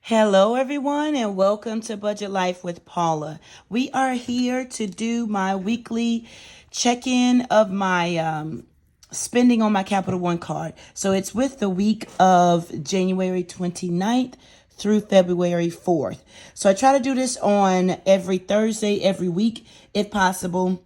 Hello, everyone, and welcome to Budget Life with Paula. We are here to do my weekly check-in of my spending on my Capital One card. So it's with the week of January 29th through February 4th. So I try to do this on every Thursday, every week, if possible.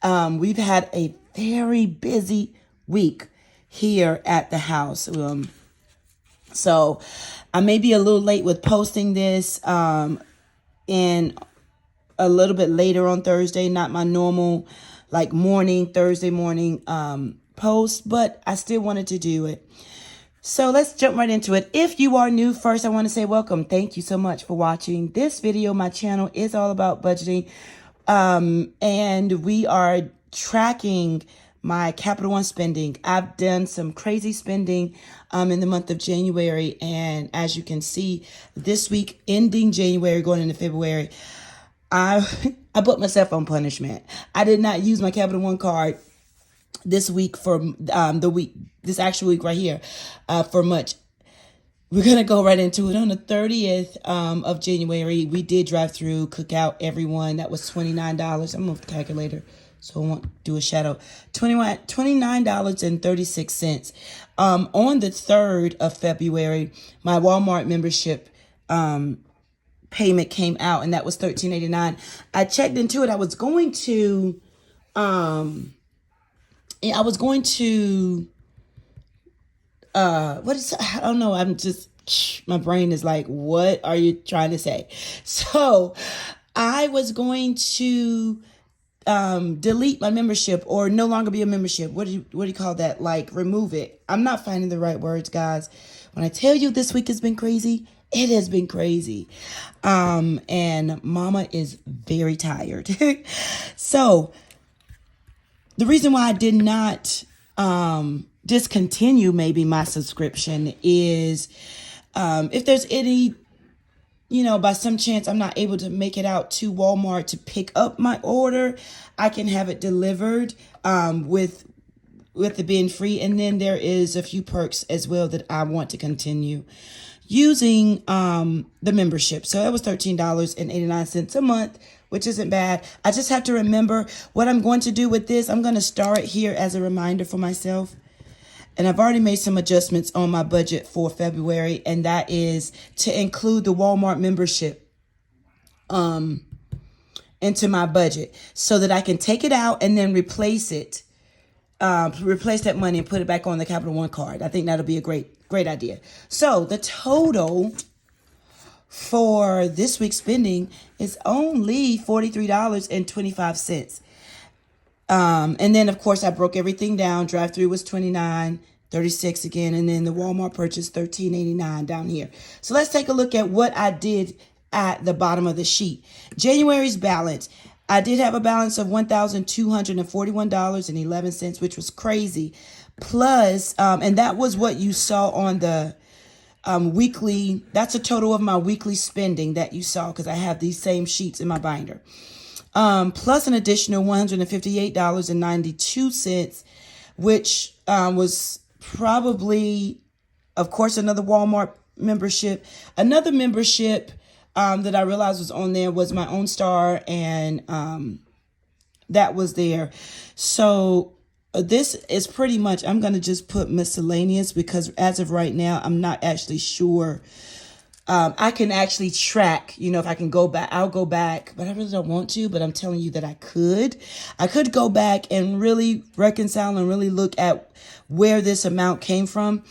We've had a very busy week here at the house. So I may be a little late with posting this in a little bit later on Thursday, not my normal Thursday morning post, but I still wanted to do it. So let's jump right into it. If you are new, first I want to say welcome. Thank you so much for watching this video. My channel is all about budgeting, and we are tracking my Capital One spending. I've done some crazy spending in the month of January, and as you can see, this week ending January going into February, I put myself on punishment. I did not use my Capital One card this week for this actual week right here for much. We're going to go right into it. On the 30th of January, we did drive through, cook out everyone. That was $29. I'm going to the calculator, so I won't do a shadow. $29.36. On the 3rd of February, my Walmart membership payment came out, and that was $13.89. I checked into it. I was going to I don't know. My brain is like, what are you trying to say? So I was going to delete my membership, or no longer be a membership. What do you call that? Like, remove it. I'm not finding the right words, guys. When I tell you this week has been crazy, it has been crazy. And mama is very tired. So the reason why I did not discontinue maybe my subscription is if there's any, by some chance I'm not able to make it out to Walmart to pick up my order, I can have it delivered with it being free. And then there is a few perks as well that I want to continue using the membership. So that was $13.89 a month, which isn't bad. I just have to remember what I'm going to do with this. I'm going to star it here as a reminder for myself. And I've already made some adjustments on my budget for February, and that is to include the Walmart membership into my budget so that I can take it out and then replace that money and put it back on the Capital One card. I think that'll be a great idea. So the total for this week's spending is only $43.25. And then of course I broke everything down. Drive-through was $29.36 again, and then the Walmart purchase $13.89 down here. So let's take a look at what I did at the bottom of the sheet. January's balance. I did have a balance of $1,241.11, which was crazy. Plus, and that was what you saw on the weekly. That's a total of my weekly spending that you saw, because I have these same sheets in my binder. Plus an additional $158.92, which was probably, of course, another Walmart membership. Another membership that I realized was on there was my Own Star, and that was there. So this is pretty much, I'm going to just put miscellaneous, because as of right now, I'm not actually sure. I can actually track, if I can go back, I'll go back, but I really don't want to, but I'm telling you that I could go back and really reconcile and really look at where this amount came from,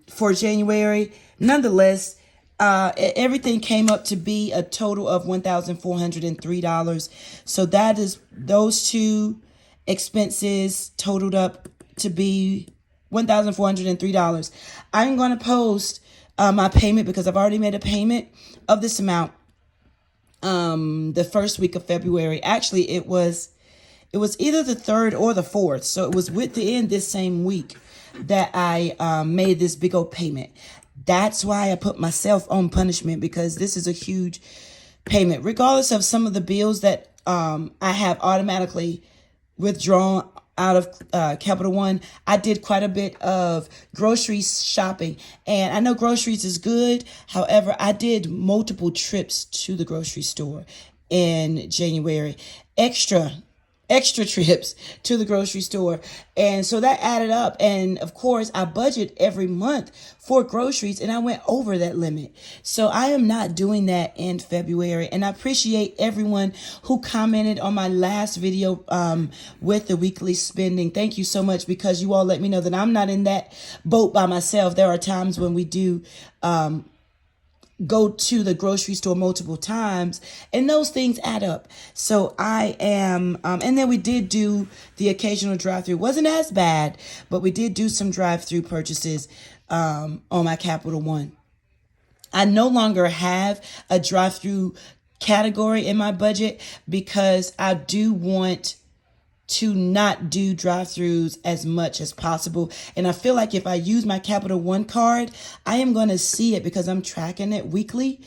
for January. Nonetheless, everything came up to be a total of $1,403. So that is, those two expenses totaled up to be $1,403. I'm going to post my payment, because I've already made a payment of this amount the first week of February. Actually, it was either the 3rd or the 4th. So it was within this same week that I made this big old payment. That's why I put myself on punishment, because this is a huge payment. Regardless of some of the bills that I have automatically withdrawn out of Capital One, I did quite a bit of grocery shopping. And I know groceries is good. However, I did multiple trips to the grocery store in January. Extra trips to the grocery store. And so that added up. And of course, I budget every month for groceries and I went over that limit. So I am not doing that in February. And I appreciate everyone who commented on my last video with the weekly spending. Thank you so much, because you all let me know that I'm not in that boat by myself. There are times when we do go to the grocery store multiple times, and those things add up. So I am, and then we did do the occasional drive-through. Wasn't as bad, but we did do some drive-through purchases on my Capital One. I no longer have a drive-through category in my budget because I do want to not do drive-throughs as much as possible. And I feel like if I use my Capital One card, I am going to see it, because I'm tracking it weekly.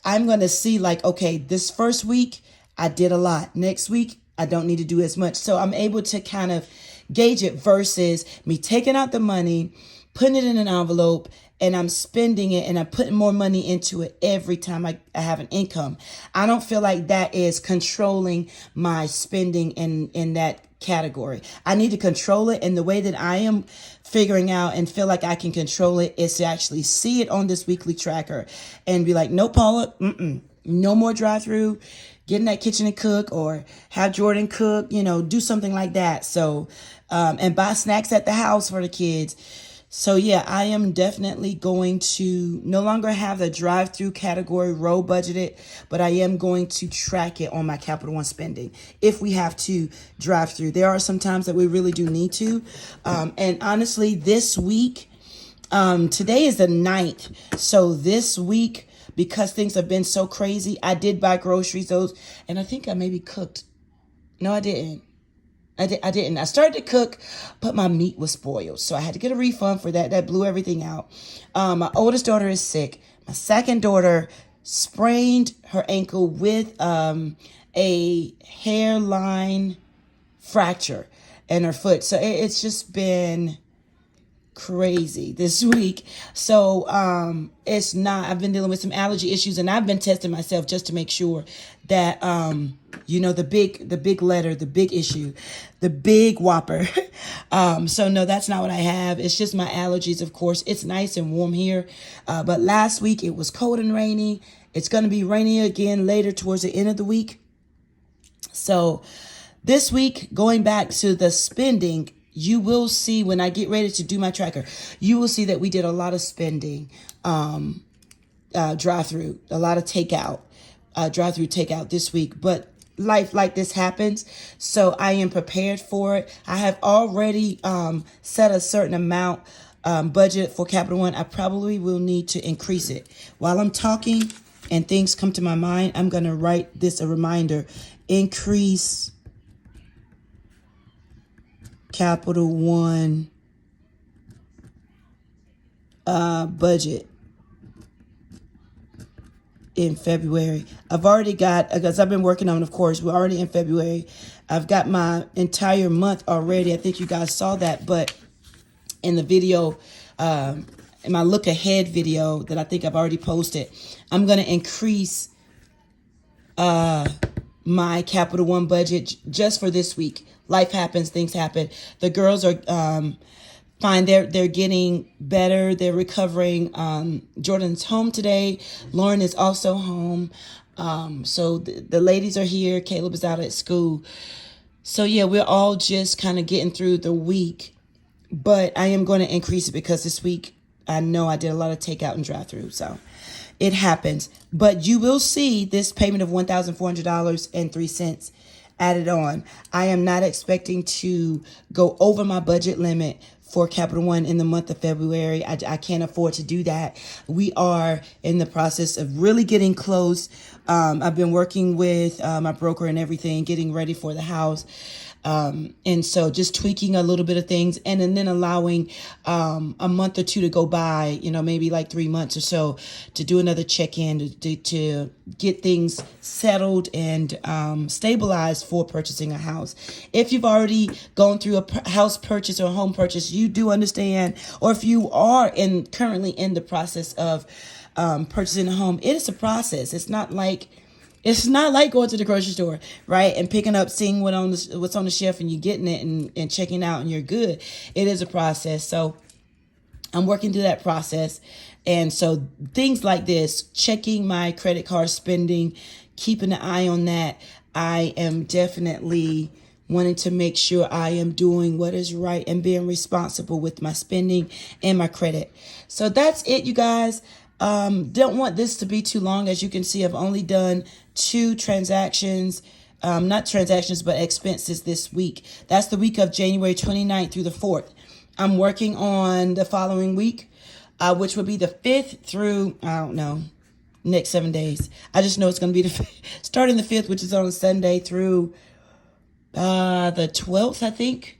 I'm going to see like, okay, this first week I did a lot. Next week, I don't need to do as much. So I'm able to kind of gauge it versus me taking out the money, putting it in an envelope, and I'm spending it and I'm putting more money into it every time I have an income. I don't feel like that is controlling my spending in that category. I need to control it. And the way that I am figuring out and feel like I can control it is to actually see it on this weekly tracker and be like, no, Paula, no more drive-through. Get in that kitchen and cook, or have Jordan cook, do something like that. So, and buy snacks at the house for the kids. So yeah, I am definitely going to no longer have the drive-through category row budgeted, but I am going to track it on my Capital One spending if we have to drive through. There are some times that we really do need to. And honestly, this week, today is the 9th. So this week, because things have been so crazy, I did buy groceries, and I think I maybe cooked. No, I didn't. I didn't. I started to cook, but my meat was spoiled. So I had to get a refund for that. That blew everything out. My oldest daughter is sick. My second daughter sprained her ankle with a hairline fracture in her foot. So it's just been crazy this week. So I've been dealing with some allergy issues, and I've been testing myself just to make sure that the big letter, the big issue, the big whopper. So no, that's not what I have. It's just my allergies. Of course, it's nice and warm here, but last week it was cold and rainy. It's going to be rainy again later towards the end of the week. So this week, going back to the spending, you will see when I get ready to do my tracker, you will see that we did a lot of spending, drive-through, a lot of takeout, drive-through takeout this week. But life like this happens, so I am prepared for it. I have already set a certain amount budget for Capital One. I probably will need to increase it. While I'm talking and things come to my mind, I'm going to write this a reminder. Increase Capital One budget in February. I've already got, because I've been working on, of course, we're already in February. I've got my entire month already. I think you guys saw that, but in the video, in my look ahead video that I think I've already posted, I'm going to increase my Capital One budget just for this week. Life happens, things happen. The girls are fine. They're getting better. They're recovering. Jordan's home today. Lauren is also home. So the ladies are here. Caleb is out at school. So yeah, we're all just kind of getting through the week. But I am going to increase it because this week I know I did a lot of takeout and drive-through. So it happens. But you will see this payment of $1,400.03 added on. I am not expecting to go over my budget limit for Capital One in the month of February. I can't afford to do that. We are in the process of really getting close. I've been working with my broker and everything, getting ready for the house. And so just tweaking a little bit of things, and then allowing a month or two to go by, maybe like 3 months or so, to do another check-in to get things settled and stabilized for purchasing a house. If you've already gone through a house purchase or a home purchase, you do understand, or if you are currently in the process of purchasing a home, it is a process. It's not like going to the grocery store, right? And picking up, seeing what's on the shelf, and you getting it and checking out and you're good. It is a process. So I'm working through that process. And so things like this, checking my credit card spending, keeping an eye on that. I am definitely wanting to make sure I am doing what is right and being responsible with my spending and my credit. So that's it, you guys. Don't want this to be too long. As you can see, I've only done 2 transactions, not transactions, but expenses this week. That's the week of January 29th through the 4th. I'm working on the following week, which would be the 5th through, I don't know, next 7 days. I just know it's going to be starting the 5th, which is on a Sunday, through the 12th, I think.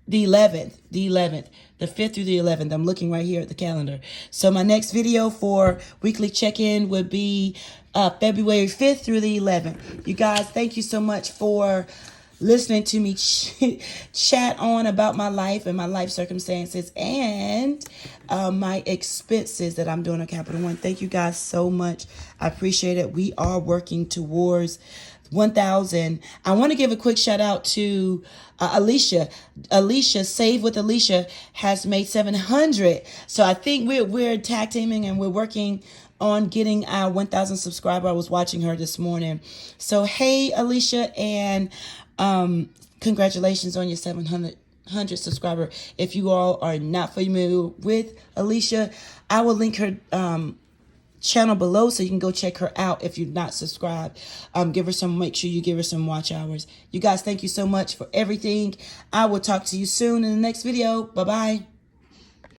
The 11th, the 5th through the 11th. I'm looking right here at the calendar. So my next video for weekly check-in would be February 5th through the 11th. You guys, thank you so much for listening to me chat on about my life and my life circumstances and my expenses that I'm doing on Capital One. Thank you guys so much. I appreciate it. We are working towards 1,000. I want to give a quick shout out to Alicia. Save with Alicia has made 700. So I think we're tag teaming and we're working on getting our 1,000 subscriber. I was watching her this morning. So hey, Alicia, and congratulations on your 700 subscriber. If you all are not familiar with Alicia, I will link her channel below so you can go check her out if you're not subscribed. Make sure you give her some watch hours. You guys, thank you so much for everything. I will talk to you soon in the next video. Bye-bye.